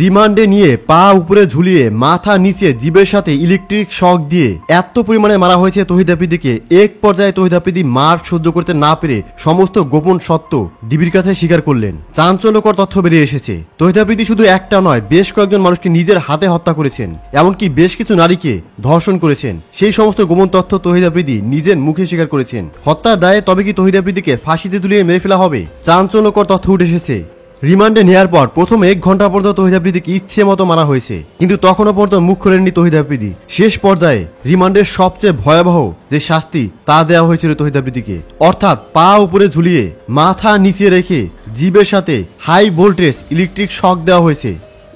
রিমান্ডে নিয়ে পা উপরে ঝুলিয়ে মাথা নিচে জিভের সাথে ইলেকট্রিক শক দিয়ে এত পরিমাণে মারা হয়েছে তৌহিদ আফ্রিদিকে। এক পর্যায়ে তৌহিদ আফ্রিদি মার সহ্য করতে না পেরে সমস্ত গোপন সত্য ডিবির কাছে স্বীকার করলেন। চাঞ্চল্যকর তথ্য বেরিয়ে এসেছে। তৌহিদ আফ্রিদি শুধু একটা নয়, বেশ কয়েকজন মানুষকে নিজের হাতে হত্যা করেছেন, এমনকি বেশ কিছু নারীকে ধর্ষণ করেছেন। সেই সমস্ত গোপন তথ্য তৌহিদ আফ্রিদি নিজের মুখে স্বীকার করেছেন। হত্যার দায়ে তবে কি তৌহিদ আফ্রিদিকে ফাঁসিতে ঝুলিয়ে মেরে ফেলা হবে? চাঞ্চল্যকর তথ্য উঠে এসেছে। রিমান্ডে নেওয়ার পর প্রথম 1 ঘন্টা পর্যন্ত তৌহিদ আফ্রিদিকে ইচ্ছে মতো মারা হয়েছে, কিন্তু তখনও পর্যন্ত মুখ খোলেননি তৌহিদ আফ্রিদি। শেষ পর্যায়ে রিমান্ডের সবচেয়ে ভয়াবহ যে শাস্তি তা দেওয়া হয়েছিল তৌহিদ আফ্রিদিকে, অর্থাৎ পা উপরে ঝুলিয়ে মাথা নিচে রেখে জিভের সাথে হাই ভোল্টেজ ইলেকট্রিক শক দেওয়া হয়েছে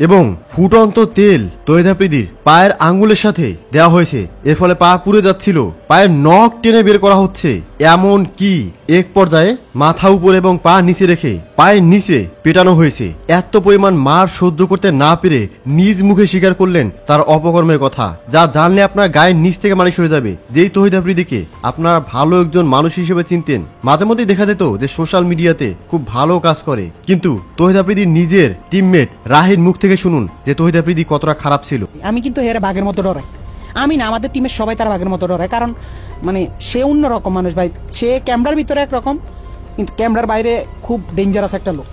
এবং ফুটন্ত তেল তৌহিদ আফ্রিদির পায়ের আঙ্গুলের সাথে দেওয়া হয়েছে। এর ফলে পা পুড়ে যাচ্ছিল, পায়ের নখ টেনে বের করা হচ্ছে। এমন কি এক পর্যায়ে মাথা উপরে এবং পা নিচে রেখে পায়ের নিচে পেটানো হয়েছে। এত পরিমাণ মার সহ্য করতে না পেরে নিজ মুখে স্বীকার করলেন তার অপকর্মের কথা, যা জানলে আপনার গায়ের নিচ থেকে মালিশ হয়ে যাবে। যেই তৌহিদ আফ্রিদিকে আপনারা ভালো একজন মানুষ হিসেবে চিনতেন, মাঝে মধ্যে দেখা যেত যে সোশ্যাল মিডিয়াতে খুব ভালো কাজ করে, কিন্তু তৌহিদ আফ্রিদির নিজের টিমমেট রাহির মুখ থেকে শুনুন যে তৌহিদ আফ্রিদি কতটা খারাপ ছিল। আমি কিন্তু হেরে বাঘের মতো ডরাই, আমি না, আমাদের টিমের সবাই তার বাঘের মতো ডরায়। কারণ মানে সে অন্যরকম মানুষ ভাই। সে ক্যামেরার ভিতরে একরকম, কিন্তু ক্যামেরার বাইরে খুব ডেঞ্জারাস একটা লোক।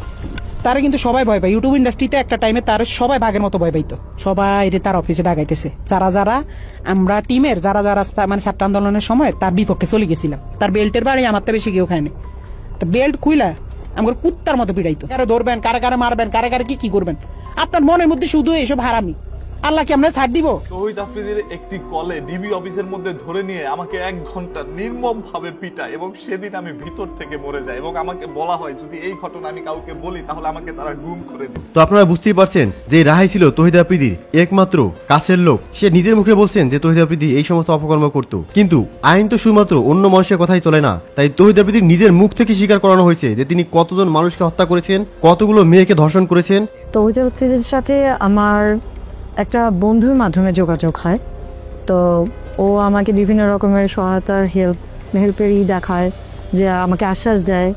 তারা কিন্তু সবাই ভয় পায়। ইউটিউব ইন্ডাস্ট্রিতে একটা টাইমে তার সবাই বাঘের মতো ভয় পাইতো। সবাই তার অফিসে ডাকাইতেছে। যারা আমরা টিমের যারা মানে ছাত্র আন্দোলনের সময় তার বিপক্ষে চলে গেছিলাম, তার বেল্টের বাড়ি আমার তো বেশি কেউ খায়নি। তো বেল্ট খুইলা আমার কুত্তার মতো পিড়াইতো। কারে ধরবেন, কারে মারবেন, কারে কি করবেন, আপনার মনের মধ্যে শুধু এইসব হারামি। আল্লাহ কি আমরা ছাড় দিব? তৌহিদ আফ্রিদির একটি কলে ডিবি অফিসের মধ্যে ধরে নিয়ে আমাকে 1 ঘন্টা নির্মম ভাবে পিটায় এবং সেদিন আমি ভিতর থেকে মরে যাই এবং আমাকে বলা হয় যদি এই ঘটনা আমি কাউকে বলি তাহলে আমাকে তারা গুম করে দেবে। তো আপনারা বুঝতেই পারছেন যে রাহি ছিল তৌহিদ আফ্রিদির একমাত্র কাছের লোক। সে নিজের মুখে বলছেন যে তৌহিদ আফ্রিদি এই সমস্ত অপকর্ম করত, কিন্তু আইন তো শুধুমাত্র অন্য মানুষের কথাই চলে না। তাই তৌহিদ আফ্রিদির নিজের মুখ থেকে স্বীকার করানো হয়েছে যে তিনি কতজন মানুষকে হত্যা করেছেন, কতগুলো মেয়েকে ধর্ষণ করেছেন। তৌহিদ আফ্রিদির সাথে আমার একটা বন্ধুর মাধ্যমে যোগাযোগ হয়। তো ও আমাকে বিভিন্ন রকমের সহায়তার হেল্পেরই দেখায়, যে আমাকে আশ্বাস দেয়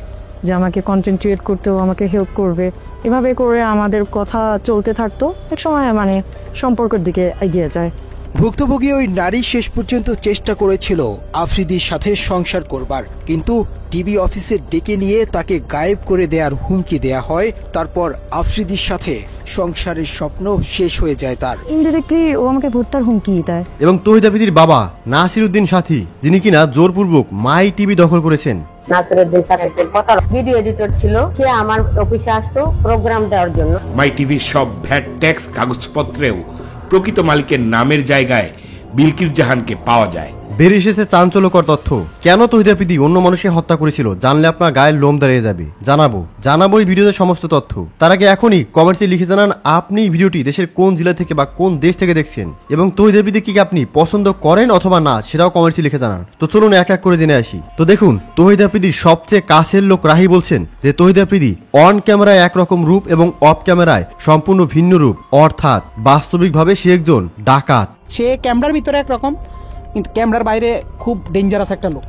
যে আমাকে কন্টেন্ট ক্রিয়েট করতেও আমাকে হেল্প করবে। এভাবে করে আমাদের কথা চলতে থাকতো। এক সময় মানে সম্পর্কের দিকে এগিয়ে যায়। ভুক্তভোগী ওই নারী শেষ পর্যন্ত চেষ্টা করেছিল আফ্রিদির সাথে সংসার করবার, কিন্তু ডিবি অফিসে ডেকে নিয়ে তাকে গায়েব করে দেওয়ার হুমকি দেয়া হয়। তারপর আফ্রিদির সাথে সংসারের স্বপ্ন শেষ হয়ে যায় তার। ইনডিরেক্টলি ও আমাকে হত্যার হুমকি দেয়। এবং তৌহিদ আফ্রিদির বাবা নাসির উদ্দিন সাথী, যিনি কিনা জোরপূর্বক মাই টিভি দখল করেছেন। নাসিরউদ্দিন সাহেবের কথা ভিডিও এডিটর ছিল, সে আমার অফিসে আসতো প্রোগ্রাম দেওয়ার জন্য। মাই টিভির সব ভ্যাট ট্যাক্স কাগজপত্রেও প্রকৃত মালিকের নামের জায়গায় বিলকিস জাহানকে পাওয়া যায়। বেরিয়ে এসেছে চাঞ্চল্যকর তথ্য। কেন তৌহিদ আফ্রিদি অন্য মানুষকে হত্যা করেছিল জানলে আপনার গায়ের লোম দাঁড়িয়ে যাবে। জানাবো এই ভিডিওতে সমস্ত তথ্য। তার আগে এখনই কমেন্টসে লিখে জানান আপনি এই ভিডিওটি দেশের কোন জেলা থেকে বা কোন দেশ থেকে দেখছেন, এবং তৌহিদ আফ্রিদি কি আপনি পছন্দ করেন অথবা না সেটাও কমেন্টসে লিখে জানান। তো চলুন এক এক করে জেনে আসি। তো দেখুন, তৌহিদ আফ্রিদির সবচেয়ে কাছের লোক রাহি বলছেন যে তৌহিদ আফ্রিদি অন ক্যামেরায় একরকম রূপ এবং অফ ক্যামেরায় সম্পূর্ণ ভিন্ন রূপ, অর্থাৎ বাস্তবিকভাবে সে একজন ডাকাত। সে ক্যামেরার ভিতরে একরকম, কিন্তু ক্যামেরার বাইরে খুব ডেঞ্জারাস একটা লোক।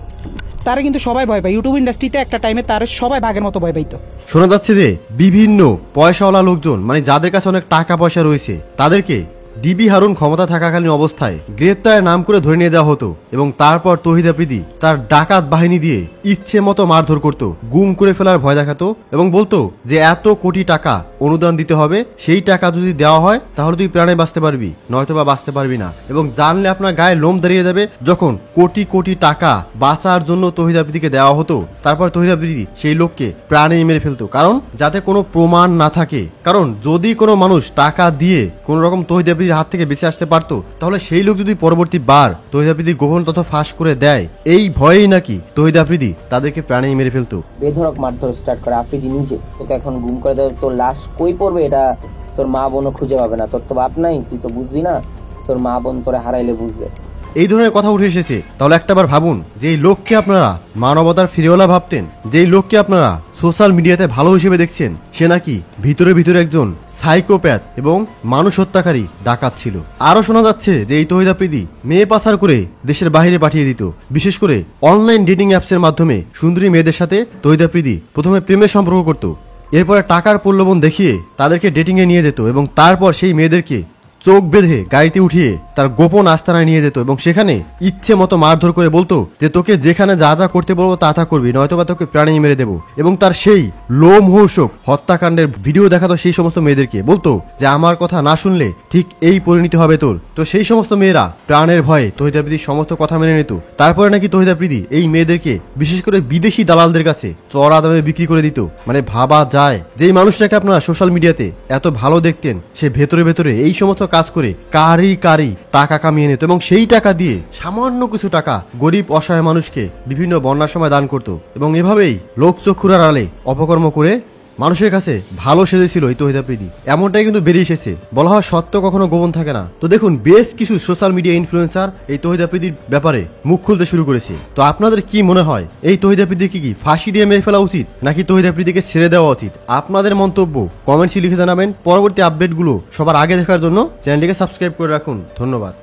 তারা কিন্তু সবাই ভয় পায়। ইউটিউব ইন্ডাস্ট্রিতে একটা টাইমে তার সবাই বাঘের মতো ভয় পাইতো। শোনা যাচ্ছে যে বিভিন্ন পয়সাওয়ালা লোকজন, মানে যাদের কাছে অনেক টাকা পয়সা রয়েছে, তাদেরকে ডিবি হারুন ক্ষমতা থাকাকালীন অবস্থায় গ্রেপ্তারের নাম করে ধরে নিয়ে যাওয়া হতো এবং তারপর তৌহিদ আফ্রিদি তার ডাকাত বাহিনী দিয়ে ইচ্ছে মতো মারধর করত, গুম করে ফেলার ভয় দেখাতো এবং বলতো যে এত কোটি টাকা অনুদান দিতে হবে, সেই টাকা যদি দেওয়া হয় তাহলে তুই প্রাণে বাঁচতে পারবি, নয়তো বা বাঁচতে পারবি না। এবং জানলে আপনার গায়ে লোম দাঁড়িয়ে যাবে, যখন কোটি কোটি টাকা বাঁচার জন্য তৌহিদ আফ্রিদিকে দেওয়া হতো, তারপর তৌহিদ আফ্রিদি সেই লোককে প্রাণে মেরে ফেলতো, কারণ যাতে কোনো প্রমাণ না থাকে। কারণ যদি কোনো মানুষ টাকা দিয়ে কোন রকম তৌহিদ আফ্রিদির হাত থেকে বেঁচে আসতে পারতো, তাহলে সেই লোক যদি পরবর্তী বার তৌহিদ আফ্রিদির গোপন তথ্য ফাঁস করে দেয়, এই ভয়েই নাকি তৌহিদ আফ্রিদি তাদেরকে প্রাণে মেরে ফেলতো। বেধড়ক মারধর স্টার্ট করে আফ্রিদি নিজে। তোকে এখন গুম করে দেবে, তোর লাশ কই পড়বে এটা তোর মা বোনও খুঁজে পাবে না। তোর তো বাপ নাই, তুই তো বুঝবি না, তোর মা বোন তোরে হারাইলে বুঝবে। এই ধরনের কথা উঠে এসেছে। তাহলে একটাবার ভাবুন, যেই লোককে আপনারা মানবতার ফিরেওয়ালা ভাবতেন, যেই লোককে আপনারা সোশ্যাল মিডিয়াতে ভালো হিসেবে দেখছেন, সে নাকি ভিতরে ভিতরে একজন সাইকোপ্যাথ এবং মানুষ হত্যাকারী ডাকাত ছিল। আরো শোনা যাচ্ছে যে এই তৌহিদ আফ্রিদি মেয়ে পাচার করে দেশের বাইরে পাঠিয়ে দিত। বিশেষ করে অনলাইন ডেটিং অ্যাপসের মাধ্যমে সুন্দরী মেয়েদের সাথে তৌহিদ আফ্রিদি প্রথমে প্রেমের সম্পর্ক করত, এরপরে টাকার প্রলোভন দেখিয়ে তাদেরকে ডেটিংয়ে নিয়ে যেত এবং তারপর সেই মেয়েদেরকে চোখ বেঁধে গাড়িতে উঠিয়ে তার গোপন আস্তানায় নিয়ে যেত এবং সেখানে ইচ্ছে মতো মারধর করে বলতো যে তোকে যেখানে যা যা করতে বলবো তা তা করবি, নয়তোবা তোকে প্রাণী মেরে দেবো। এবং তার সেই লোমহর্ষক হত্যাকাণ্ডের ভিডিও দেখাতো সেই সমস্ত মেয়েদেরকে, বলতো যে আমার কথা না শুনলে ঠিক এই পরিণতি হবে তোর। তো সেই সমস্ত মেয়েরা প্রাণের ভয়ে তহিদ আফ্রিদির সমস্ত কথা মেনে নিত। তারপরে নাকি তহিদ আফ্রিদি এই মেয়েদেরকে বিশেষ করে বিদেশি দালালদের কাছে চড়া দামে বিক্রি করে দিত। মানে ভাবা যায় যেই মানুষটাকে আপনারা সোশ্যাল মিডিয়াতে এত ভালো দেখতেন, সে ভেতরে ভেতরে এই সমস্ত কাজ করে কারি টাকা কামিয়ে নিত এবং সেই টাকা দিয়ে সামান্য কিছু টাকা গরিব অসহায় মানুষকে বিভিন্ন বন্যার সময় দান করত এবং এভাবেই লোকচক্ষুর আড়ালে অপকর্ম করে মানুষের কাছে ভালো সেজেছিল এই তহিদ আফ্রিদি। এমনটাই কিন্তু বেরিয়ে এসেছে। বলা হয় সত্য কখনো গোপন থাকে না। তো দেখুন বেশ কিছু সোশ্যাল মিডিয়া ইনফ্লুয়েন্সার এই তহিদ আফ্রিদির ব্যাপারে মুখ খুলতে শুরু করেছে। তো আপনাদের কি মনে হয় এই তহিদ আফ্রিদিকে কি ফাঁসি দিয়ে মেরে ফেলা উচিত নাকি তহিদ আফ্রিদিকে ছেড়ে দেওয়া উচিত? আপনাদের মন্তব্য কমেন্টসে লিখে জানাবেন। পরবর্তী আপডেটগুলো সবার আগে দেখার জন্য চ্যানেলটিকে সাবস্ক্রাইব করে রাখুন। ধন্যবাদ।